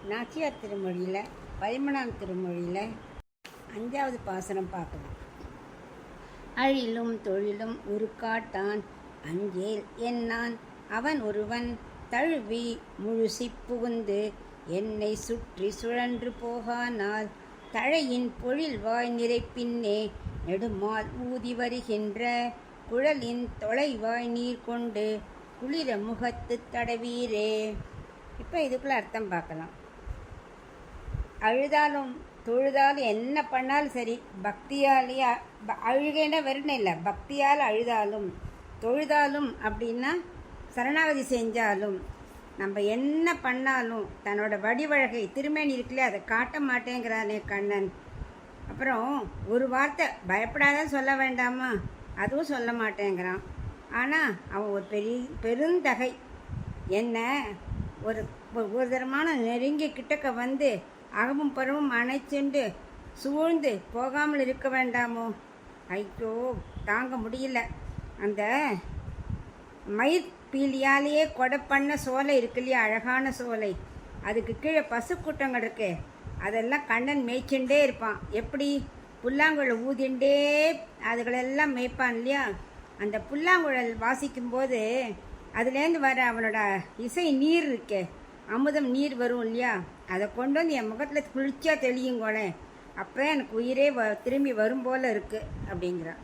நாச்சியார் திருமொழியில் 13ஆம் திருமொழியில் 5வது பாசுரம் பார்க்கலாம். அழிலும் தொழிலும் உருக்காட்டான் அஞ்சேல் என்னான் அவன் ஒருவன் தழுவி முழுசி புகுந்து என்னை சுற்றி சுழன்று போகானால் தழையின் பொழில்வாய் நிறைப்பின்னே நெடுமால் ஊதி வருகின்ற குழலின் தொலைவாய் நீர் கொண்டு குளிர முகத்து தடவீரே. இப்போ இதுக்குள்ள அர்த்தம் பார்க்கலாம். அழுதாலும் தொழுதாலும் என்ன பண்ணாலும் சரி, பக்தியாலேயே அழுகேன்னா வரணும் இல்லை, பக்தியால் அழுதாலும் தொழுதாலும் அப்படின்னா சரணாகதி செஞ்சாலும் நம்ம என்ன பண்ணாலும் தன்னோட வடிவழகை திருமேனி இருக்குல்ல அதை காட்ட மாட்டேங்கிறானே கண்ணன். அப்புறம் ஒரு வார்த்தை பயப்படாதான் சொல்ல வேண்டாமா, அதுவும் சொல்ல மாட்டேங்கிறான். ஆனால் அவன் ஒரு பெருந்தகை என்ன ஒரு தரமான நெருங்கி கிட்டக்க வந்து அகமும் பருவம் அணைச்சுண்டு சூழ்ந்து போகாமல் இருக்க வேண்டாமோ? ஐயோ தாங்க முடியல. அந்த மயிர் பீலியாலேயே கொடை பண்ண சோலை இருக்கு இல்லையா, அழகான சோலை, அதுக்கு கீழே பசுக்கூட்டங்கள் இருக்கு, அதெல்லாம் கண்ணன் மேய்ச்சுண்டே இருப்பான். எப்படி புல்லாங்குழல் ஊதிண்டே அதுகளெல்லாம் மேய்ப்பான் இல்லையா. அந்த புல்லாங்குழல் வாசிக்கும்போது அதுலேருந்து வர அவனோட இசை நீர் இருக்கே, அமுதம் நீர் வரும் இல்லையா, அதை கொண்டு வந்து என் முகத்தில் குளிர்ச்சியாக தெளியுங்கோளேன், அப்போ எனக்கு உயிரே திரும்பி வரும் போல் இருக்குது அப்படிங்கிறான்.